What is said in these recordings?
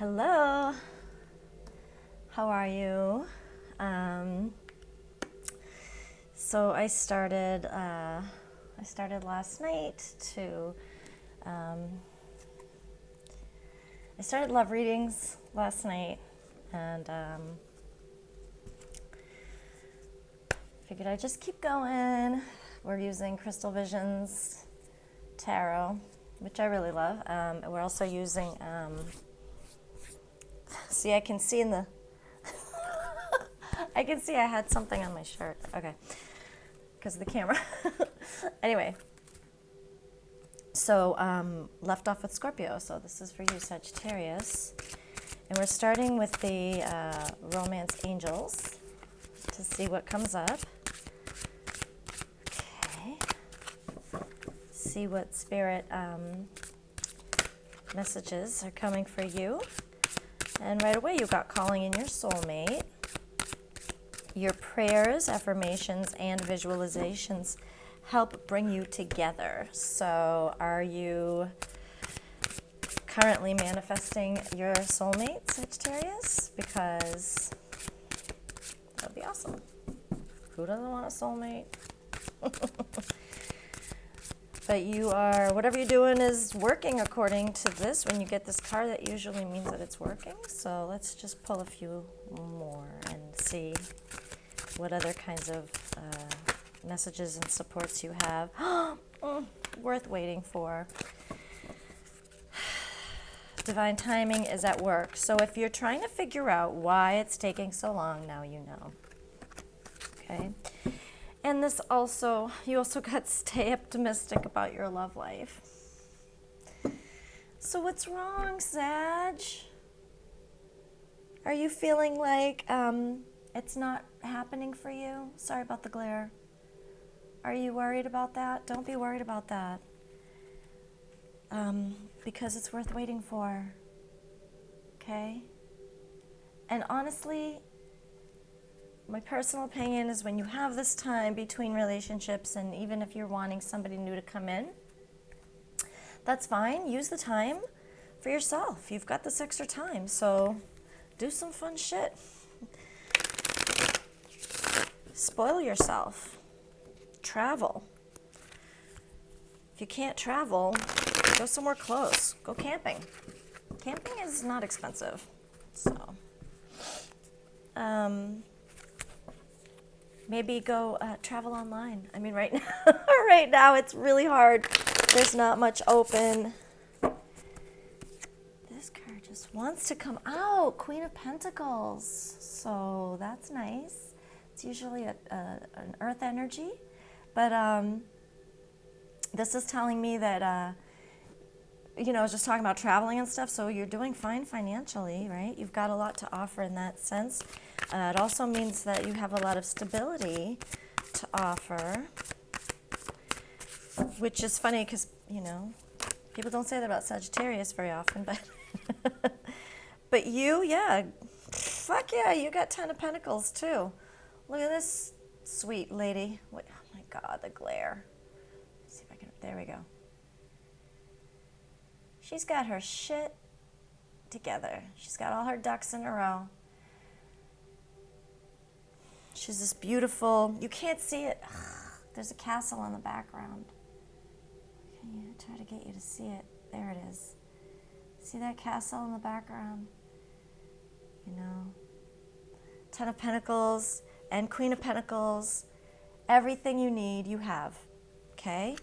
Hello, how are you? So I started last night to, I started love readings last night, and figured I'd just keep going. We're using Crystal Visions Tarot, which I really love. We're also using, see, I can see in the, I can see I had something on my shirt. Okay, because of the camera. Anyway, so left off with Scorpio. So this is for you, Sagittarius. And we're starting with the Romance Angels to see what comes up. Okay. See what spirit messages are coming for you. And right away you got calling in your soulmate. Your prayers, affirmations, and visualizations help bring you together. So are you currently manifesting your soulmate, Sagittarius? Because that would be awesome. Who doesn't want a soulmate? But you are, whatever you're doing is working according to this. When you get this card, that usually means that it's working. So let's just pull a few more and see what other kinds of messages and supports you have. Worth waiting for. Divine timing is at work. So if you're trying to figure out why it's taking so long, now you know. Okay. And this also, you also got stay optimistic about your love life. So what's wrong, Sag? Are you feeling like it's not happening for you? Sorry about the glare. Are you worried about that? Don't be worried about that. Because it's worth waiting for. Okay? And honestly, my personal opinion is when you have this time between relationships, and even if you're wanting somebody new to come in, that's fine. Use the time for yourself. You've got this extra time, so do some fun shit. Spoil yourself. Travel. If you can't travel, go somewhere close. Go camping. Camping is not expensive. So, maybe go travel online. I mean, right now, right now it's really hard. There's not much open. This card just wants to come out. Queen of Pentacles. So that's nice. It's usually an earth energy. But this is telling me that, you know, I was just talking about traveling and stuff. So you're doing fine financially, right? You've got a lot to offer in that sense. It also means that you have a lot of stability to offer, which is funny because, you know, people don't say that about Sagittarius very often, but but you, yeah, fuck yeah, you got 10 of Pentacles too. Look at this sweet lady. Wait, oh my God, the glare. Let's see if I can, there we go. She's got her shit together. She's got all her ducks in a row. She's this beautiful, you can't see it. There's a castle in the background. Can you try to get you to see it? There it is. See that castle in the background? You know, 10 of Pentacles and Queen of Pentacles. Everything you need, you have. Okay?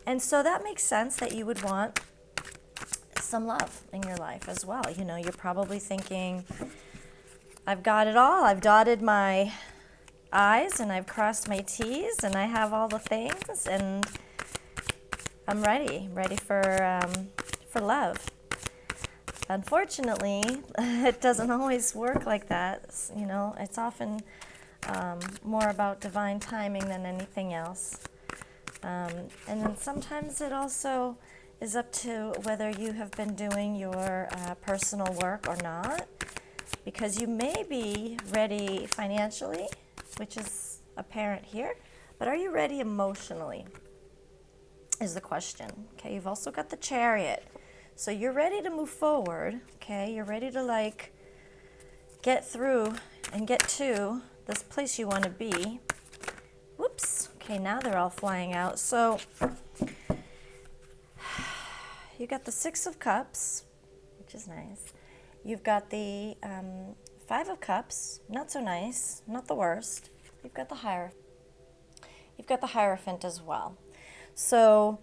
And so that makes sense that you would want some love in your life as well. You know, you're probably thinking, I've got it all. I've dotted my I's and I've crossed my T's and I have all the things and I'm ready for love. Unfortunately, it doesn't always work like that. You know, it's often more about divine timing than anything else. And then sometimes it also is up to whether you have been doing your personal work or not, because you may be ready financially, which is apparent here, but are you ready emotionally is the question. Okay, you've also got the Chariot. So you're ready to move forward, okay? You're ready to like get through and get to this place you want to be. Whoops. Okay, now they're all flying out. So you got the Six of Cups, which is nice. You've got the Five of Cups, not so nice, not the worst. You've got the Hierophant as well. So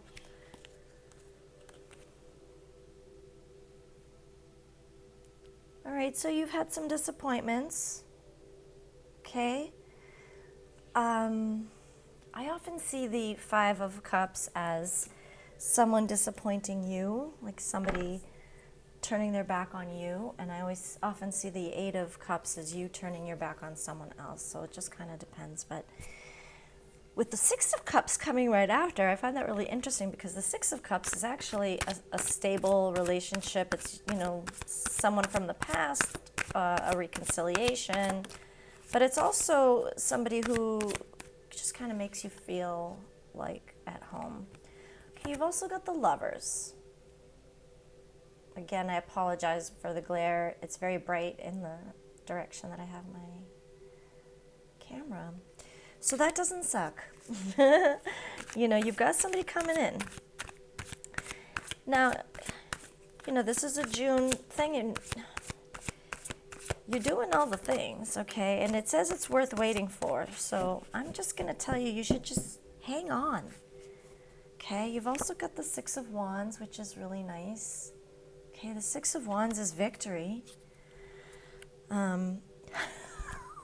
all right, so you've had some disappointments, okay? I often see the Five of Cups as someone disappointing you, like somebody turning their back on you, and I always often see the Eight of Cups as you turning your back on someone else, so it just kind of depends. But with the Six of Cups coming right after, I find that really interesting because the Six of Cups is actually a stable relationship. It's, you know, someone from the past, a reconciliation, but it's also somebody who just kind of makes you feel like at home. Okay, you've also got the Lovers. Again, I apologize for the glare. It's very bright in the direction that I have my camera. So that doesn't suck. You know, you've got somebody coming in. Now, you know, this is a June thing, and you're doing all the things, okay? And it says it's worth waiting for. So I'm just going to tell you, you should just hang on. Okay, you've also got the Six of Wands, which is really nice. Okay, the Six of Wands is victory.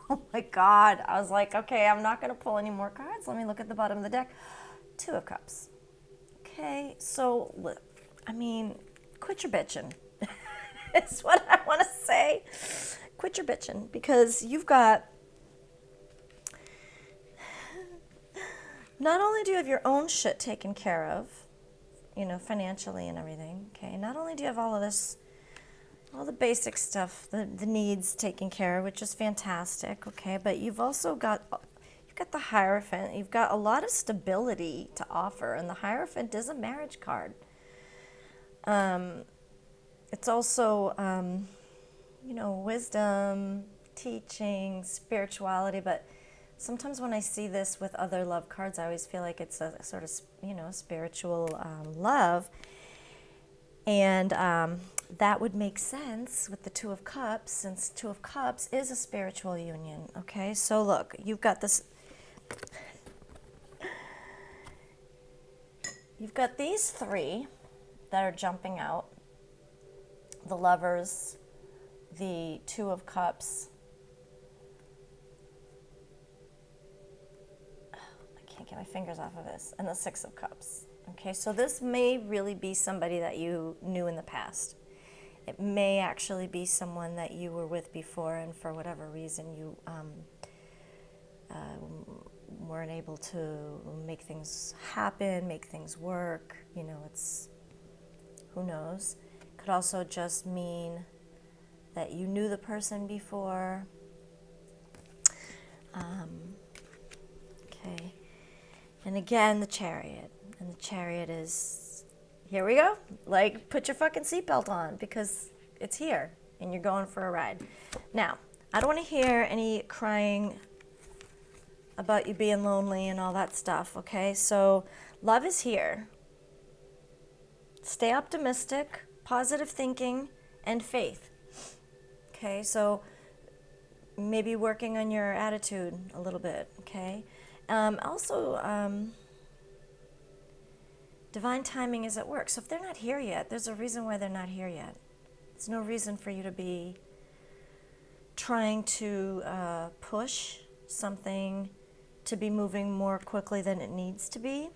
Oh my God, I was like, okay, I'm not going to pull any more cards. Let me look at the bottom of the deck. Two of Cups. Okay, so, I mean, quit your bitching. It's what I want to say. Quit your bitching, because you've got, not only do you have your own shit taken care of, you know, financially and everything, okay, not only do you have all of this, all the basic stuff, the needs taken care of, which is fantastic, okay, but you've also got, you've got the Hierophant. You've got a lot of stability to offer, and the Hierophant is a marriage card. It's also, you know, wisdom, teaching, spirituality, but sometimes when I see this with other love cards, I always feel like it's a sort of, you know, spiritual love. And that would make sense with the Two of Cups, since Two of Cups is a spiritual union, okay? So look, you've got this, you've got these three that are jumping out. The Lovers, the Two of Cups. I can't get my fingers off of this. And the Six of Cups. Okay, so this may really be somebody that you knew in the past. It may actually be someone that you were with before, and for whatever reason you weren't able to make things happen, make things work. You know, it's, who knows. Could also just mean that you knew the person before. Okay. And again, the Chariot. And the Chariot is, here we go. Like, put your fucking seatbelt on, because it's here and you're going for a ride. Now, I don't want to hear any crying about you being lonely and all that stuff, okay? So, love is here. Stay optimistic, positive thinking, and faith. Okay, so maybe working on your attitude a little bit, okay? Also, divine timing is at work. So if they're not here yet, there's a reason why they're not here yet. There's no reason for you to be trying to push something to be moving more quickly than it needs to be.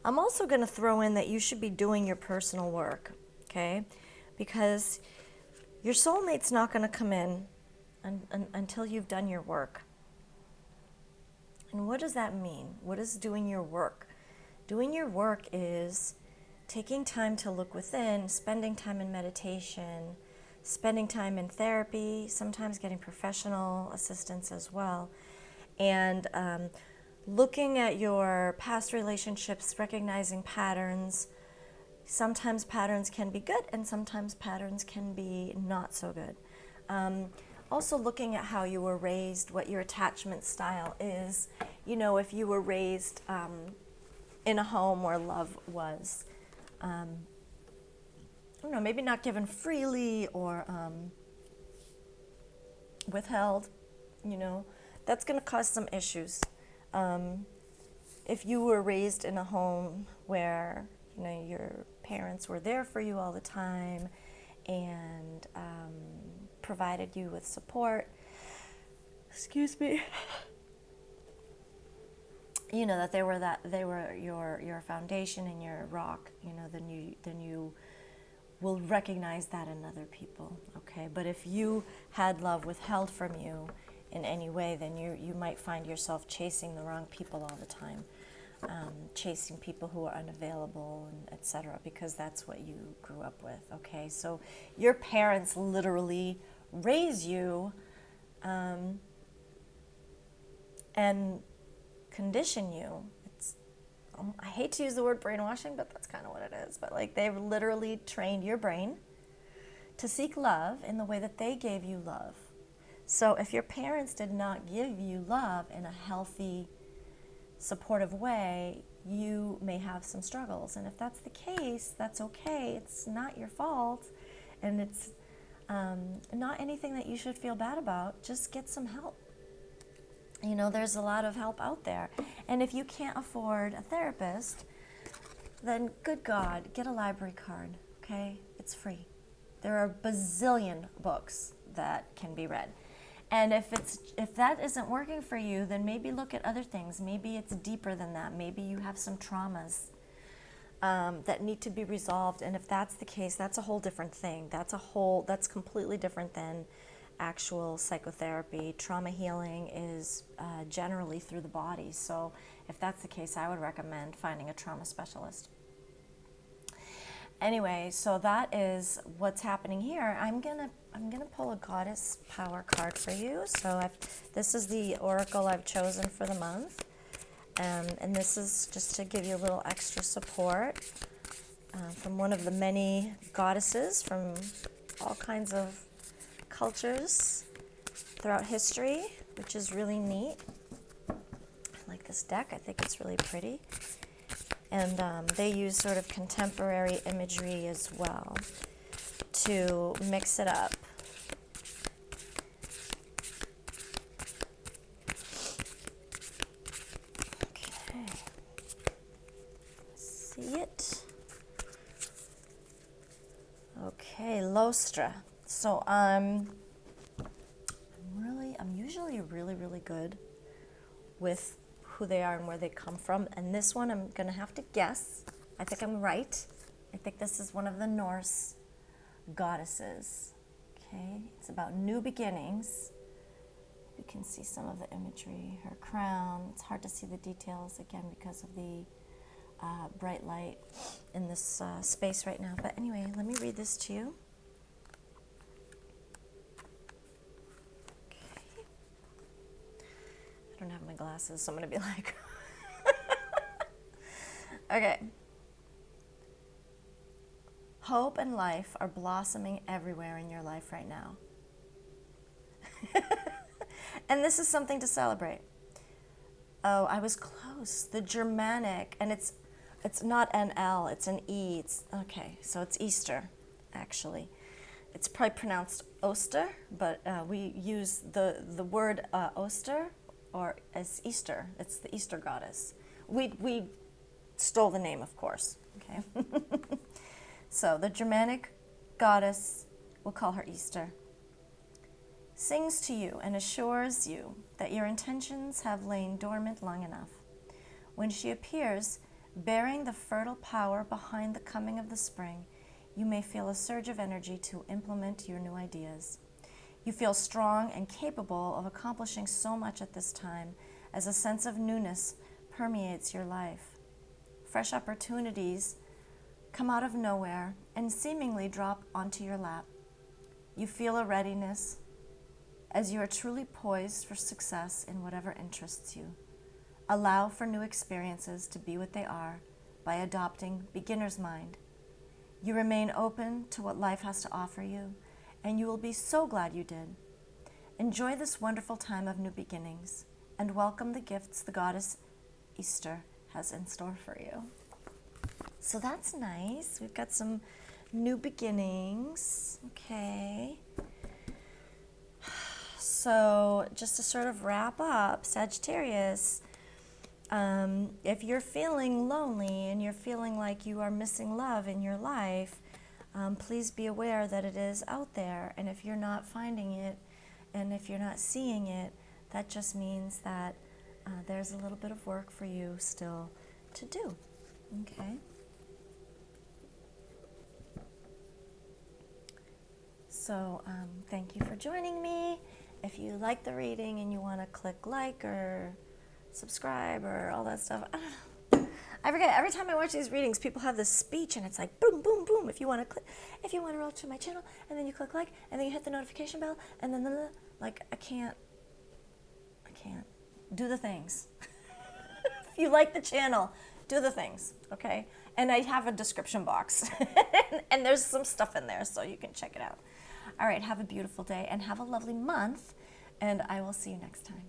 I'm also going to throw in that you should be doing your personal work, okay? Because your soulmate's not going to come in until you've done your work. And what does that mean? What is doing your work? Doing your work is taking time to look within, spending time in meditation, spending time in therapy, sometimes getting professional assistance as well, and looking at your past relationships, recognizing patterns, Sometimes patterns can be good and sometimes patterns can be not so good. Also looking at how you were raised, what your attachment style is. You know, if you were raised in a home where love was, I don't know, maybe not given freely or withheld, you know, that's going to cause some issues. If you were raised in a home where, you know, your parents were there for you all the time and provided you with support, excuse me, you know, that they were your foundation and your rock, you know, then you will recognize that in other people, okay? But if you had love withheld from you in any way, then you might find yourself chasing the wrong people all the time, chasing people who are unavailable, and etc., because that's what you grew up with, okay? So your parents literally raise you and condition you. I hate to use the word brainwashing, but that's kind of what it is. But like, they've literally trained your brain to seek love in the way that they gave you love. So if your parents did not give you love in a healthy, supportive way, you may have some struggles. And if that's the case, that's okay. It's not your fault. And it's not anything that you should feel bad about. Just get some help. You know, there's a lot of help out there. And if you can't afford a therapist, then good God, get a library card, okay? It's free. There are a bazillion books that can be read. And if that isn't working for you, then maybe look at other things. Maybe it's deeper than that. Maybe you have some traumas that need to be resolved. And if that's the case, that's a whole different thing. That's completely different than actual psychotherapy. Trauma healing is generally through the body. So if that's the case, I would recommend finding a trauma specialist. Anyway, so that is what's happening here. I'm gonna pull a goddess power card for you. So this is the oracle I've chosen for the month, and this is just to give you a little extra support from one of the many goddesses from all kinds of cultures throughout history, which is really neat. I like this deck. I think it's really pretty. And they use sort of contemporary imagery as well to mix it up. Okay. See it? Okay, Lostra. So I'm usually really, really good with who they are and where they come from. And this one I'm going to have to guess. I think I'm right. I think this is one of the Norse goddesses. Okay, it's about new beginnings. You can see some of the imagery. Her crown. It's hard to see the details again because of the bright light in this space right now. But anyway, let me read this to you. I don't have my glasses, so I'm going to be like... Okay. Hope and life are blossoming everywhere in your life right now. And this is something to celebrate. Oh, I was close. The Germanic, and it's not an L, it's an E. Okay, so it's Easter, actually. It's probably pronounced Oster, but we use the word Oster or as Easter. It's the Easter goddess. We stole the name, of course. Okay. So the Germanic goddess, we'll call her Easter, sings to you and assures you that your intentions have lain dormant long enough. When she appears, bearing the fertile power behind the coming of the spring, you may feel a surge of energy to implement your new ideas. You feel strong and capable of accomplishing so much at this time as a sense of newness permeates your life. Fresh opportunities come out of nowhere and seemingly drop onto your lap. You feel a readiness as you are truly poised for success in whatever interests you. Allow for new experiences to be what they are by adopting beginner's mind You remain open to what life has to offer you, and you will be so glad you did. Enjoy this wonderful time of new beginnings, and welcome the gifts the goddess Easter has in store for you. So that's nice. We've got some new beginnings. Okay. So just to sort of wrap up, Sagittarius, if you're feeling lonely and you're feeling like you are missing love in your life, please be aware that it is out there. And if you're not finding it, and if you're not seeing it, that just means that there's a little bit of work for you still to do. Okay? So thank you for joining me. If you like the reading and you want to click like or subscribe or all that stuff, I forget. Every time I watch these readings, people have this speech, and it's like boom, boom, boom. If you want to roll to my channel, and then you click like, and then you hit the notification bell, and then like I can't do the things. If you like the channel, do the things, okay? And I have a description box, and there's some stuff in there, so you can check it out. All right, have a beautiful day, and have a lovely month, and I will see you next time.